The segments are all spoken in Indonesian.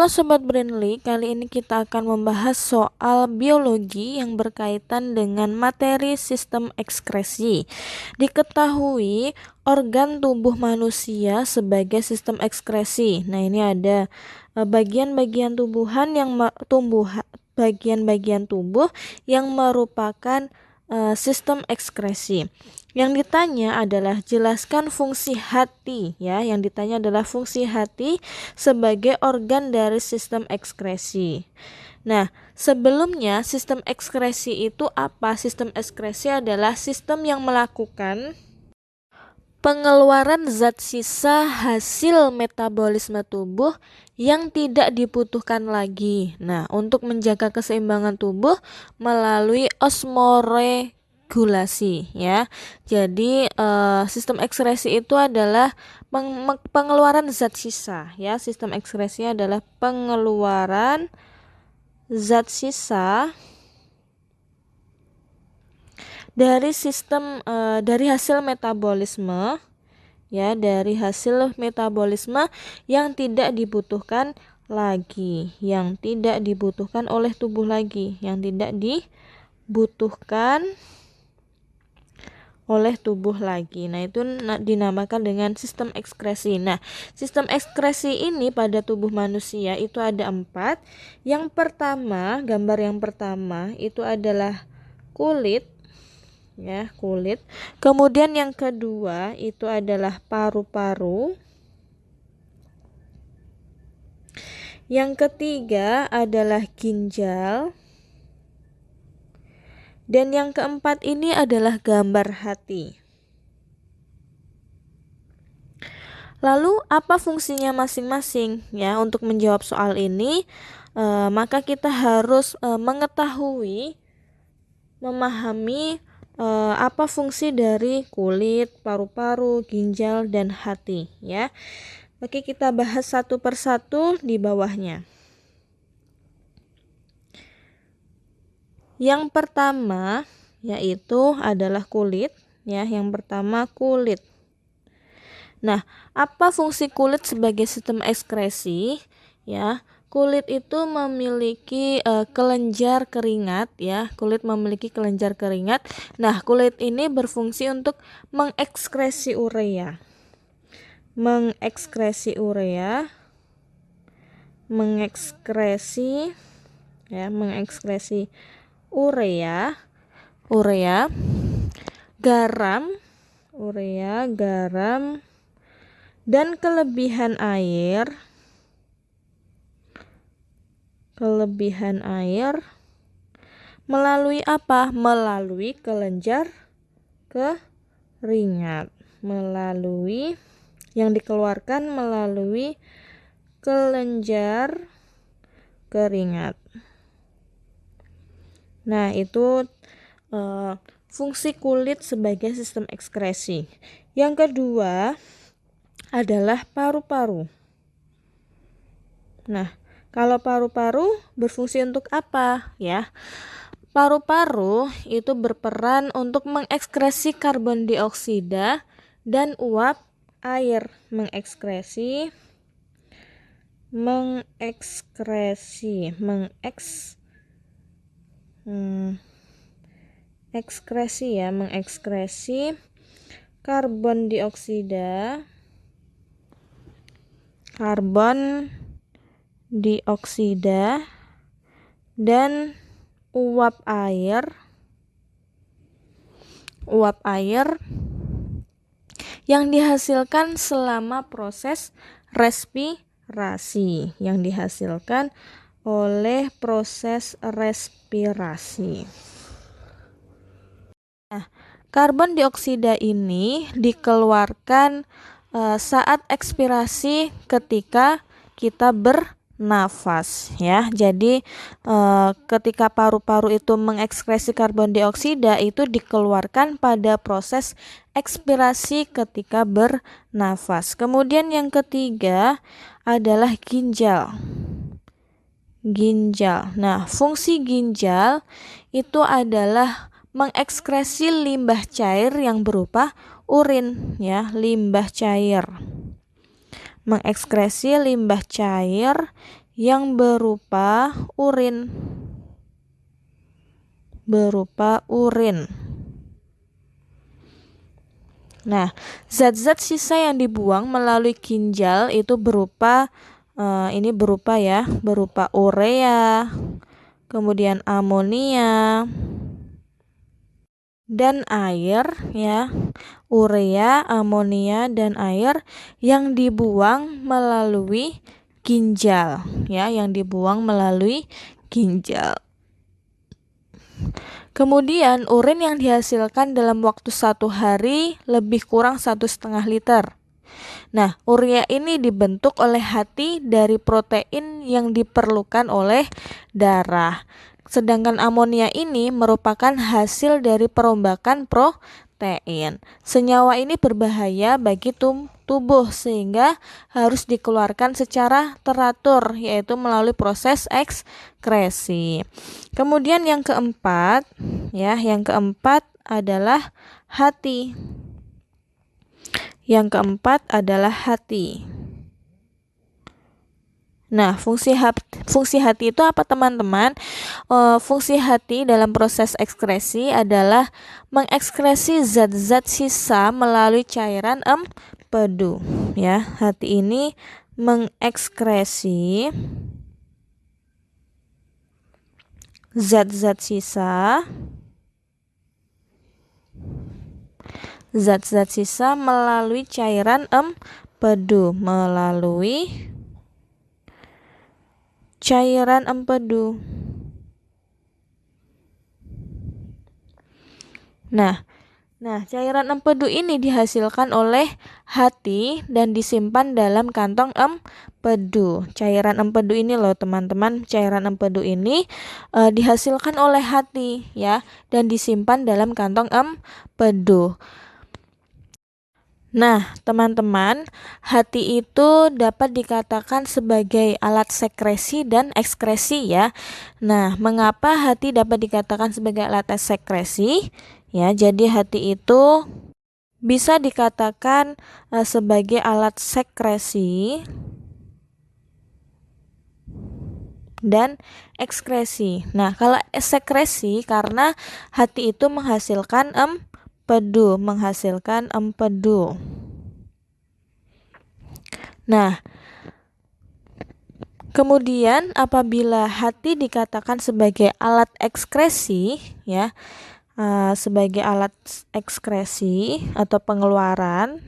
Halo Sobat Brainly, kali ini kita akan membahas soal biologi yang berkaitan dengan materi sistem ekskresi. Diketahui organ tubuh manusia sebagai sistem ekskresi. Nah, ini ada bagian-bagian bagian-bagian tubuh yang merupakan sistem ekskresi. Yang ditanya adalah jelaskan fungsi hati, ya. Yang ditanya adalah fungsi hati sebagai organ dari sistem ekskresi. Nah, sebelumnya sistem ekskresi itu apa? Sistem ekskresi adalah sistem yang melakukan pengeluaran zat sisa hasil metabolisme tubuh yang tidak dibutuhkan lagi. Nah, untuk menjaga keseimbangan tubuh melalui osmoregulasi, ya. Jadi sistem ekskresi itu adalah pengeluaran zat sisa, ya. Sistem ekskresi adalah pengeluaran zat sisa dari dari hasil metabolisme, ya, dari hasil metabolisme yang tidak dibutuhkan lagi, yang tidak dibutuhkan oleh tubuh lagi, yang tidak dibutuhkan oleh tubuh lagi. Nah, itu dinamakan dengan sistem ekskresi. Nah, sistem ekskresi ini pada tubuh manusia itu ada 4. Yang pertama, gambar yang pertama itu adalah kulit, ya, kulit. Kemudian yang kedua itu adalah paru-paru. Yang ketiga adalah ginjal. Dan yang keempat ini adalah gambar hati. Lalu apa fungsinya masing-masing, ya? Untuk menjawab soal ini maka kita harus mengetahui, memahami apa fungsi dari kulit, paru-paru, ginjal, dan hati, ya. Oke, kita bahas satu persatu di bawahnya. Yang pertama yaitu adalah kulit, ya. Yang pertama kulit. Nah, apa fungsi kulit sebagai sistem ekskresi, ya? Kulit itu memiliki kelenjar keringat, ya. Kulit memiliki kelenjar keringat. Nah, kulit ini berfungsi untuk mengekskresi urea. Mengekskresi urea, mengekskresi urea, garam, dan kelebihan air melalui apa? Melalui kelenjar keringat. Yang dikeluarkan melalui kelenjar keringat. Nah, itu fungsi kulit sebagai sistem ekskresi. Yang kedua adalah paru-paru. Nah, kalau paru-paru berfungsi untuk apa, ya? Paru-paru itu berperan untuk mengekskresi karbon dioksida dan uap air, mengekskresi karbon dioksida dan uap air yang dihasilkan selama proses respirasi, Nah, karbon dioksida ini dikeluarkan saat ekspirasi ketika kita bernafas, ya. Jadi ketika paru-paru itu mengekskresi karbon dioksida itu dikeluarkan pada proses ekspirasi ketika bernafas. Kemudian yang ketiga adalah ginjal. Nah, fungsi ginjal itu adalah mengekskresi limbah cair yang berupa urin, ya, limbah cair. Mengekskresi limbah cair yang berupa urin. Nah, zat-zat sisa yang dibuang melalui ginjal itu berupa berupa urea, kemudian amonia dan air ya. Urea, amonia dan air yang dibuang melalui ginjal ya, Kemudian urin yang dihasilkan dalam waktu 1 hari lebih kurang 1,5 liter. Nah, urea ini dibentuk oleh hati dari protein yang diperlukan oleh darah. Sedangkan amonia ini merupakan hasil dari perombakan protein. Senyawa ini berbahaya bagi tubuh sehingga harus dikeluarkan secara teratur, yaitu melalui proses ekskresi. Kemudian yang keempat adalah hati. Nah, fungsi hati itu apa, teman-teman? Fungsi hati dalam proses ekskresi adalah mengekskresi zat-zat sisa melalui cairan empedu. Ya, hati ini mengekskresi zat-zat sisa melalui cairan empedu. Nah, cairan empedu ini dihasilkan oleh hati dan disimpan dalam kantong empedu. Cairan empedu ini loh, teman-teman, dihasilkan oleh hati ya dan disimpan dalam kantong empedu. Nah, teman-teman, hati itu dapat dikatakan sebagai alat sekresi dan ekskresi ya. Nah, mengapa hati dapat dikatakan sebagai alat sekresi? Ya, jadi hati itu bisa dikatakan sebagai alat sekresi dan ekskresi. Nah, kalau sekresi karena hati itu menghasilkan empedu. Nah, kemudian apabila hati dikatakan sebagai alat ekskresi ya, sebagai alat ekskresi atau pengeluaran,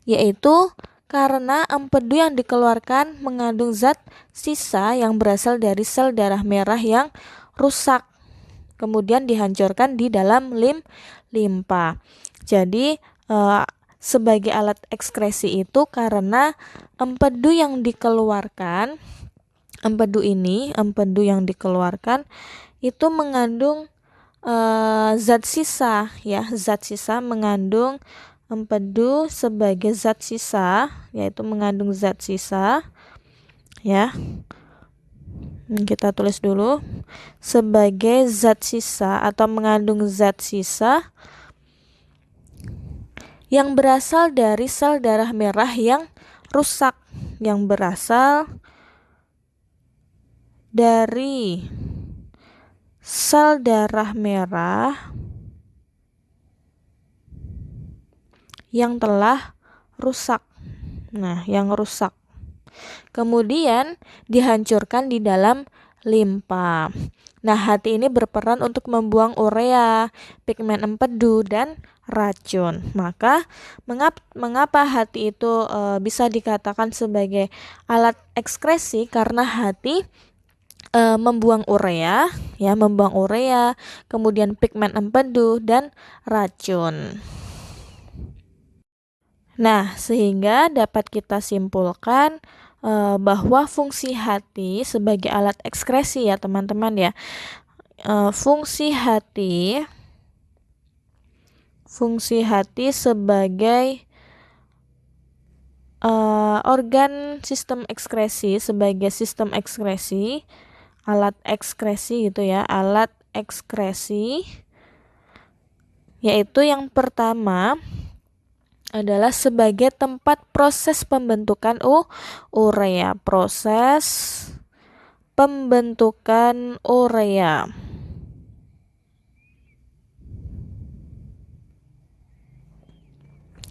yaitu karena empedu yang dikeluarkan mengandung zat sisa yang berasal dari sel darah merah yang rusak, kemudian dihancurkan di dalam limpa. Jadi sebagai alat ekskresi itu karena empedu yang dikeluarkan itu mengandung zat sisa ya. Mengandung empedu sebagai zat sisa, yaitu mengandung zat sisa ya. Kita tulis dulu, sebagai zat sisa atau mengandung zat sisa yang berasal dari sel darah merah yang rusak, sel darah merah yang telah rusak. Yang rusak. Kemudian dihancurkan di dalam limpa. Nah, hati ini berperan untuk membuang urea, pigmen empedu dan racun. Maka mengapa hati itu bisa dikatakan sebagai alat ekskresi? Karena hati membuang urea, kemudian pigmen empedu dan racun. Nah, sehingga dapat kita simpulkan bahwa fungsi hati sebagai alat ekskresi ya, teman-teman ya. Fungsi hati sebagai organ sistem ekskresi, alat ekskresi gitu ya, yaitu yang pertama adalah sebagai tempat proses pembentukan urea. Proses pembentukan urea.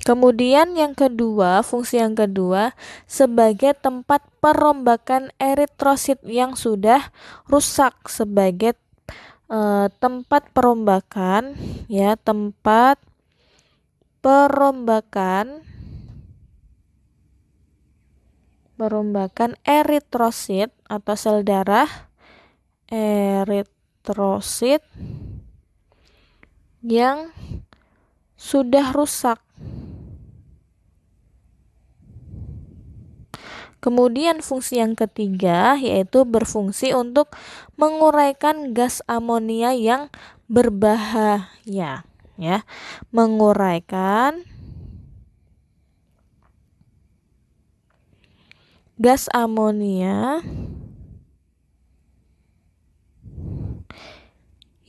Kemudian yang kedua, fungsi yang kedua sebagai tempat perombakan eritrosit yang sudah rusak, sebagai tempat perombakan, ya, tempat perombakan eritrosit atau sel darah eritrosit yang sudah rusak. Kemudian fungsi yang ketiga yaitu berfungsi untuk menguraikan gas amonia yang berbahaya, ya. Menguraikan gas amonia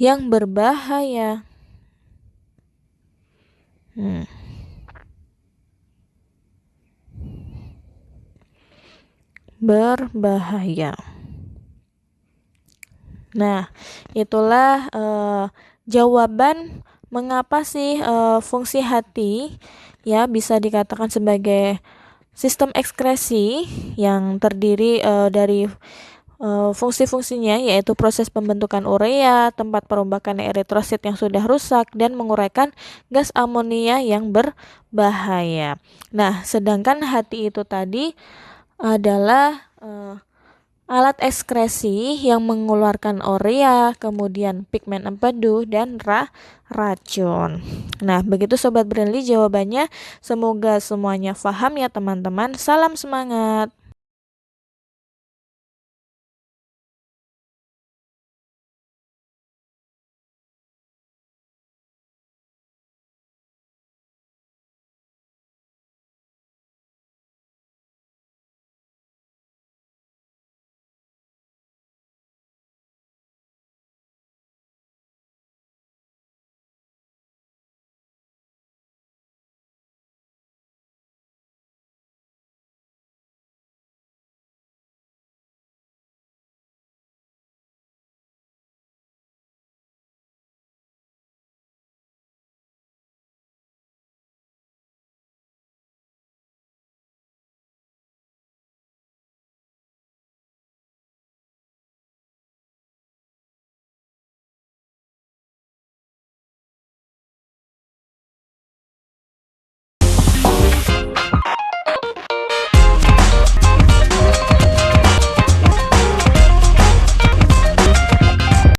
yang berbahaya. Berbahaya. Nah, itulah jawaban mengapa sih fungsi hati, ya, bisa dikatakan sebagai sistem ekskresi yang terdiri dari fungsi-fungsinya, yaitu proses pembentukan urea, tempat perombakan eritrosit yang sudah rusak, dan menguraikan gas amonia yang berbahaya. Nah, sedangkan hati itu tadi adalah alat ekskresi yang mengeluarkan urea, kemudian pigmen empedu, dan racun. Nah, begitu Sobat Brainly jawabannya. Semoga semuanya paham ya teman-teman. Salam semangat!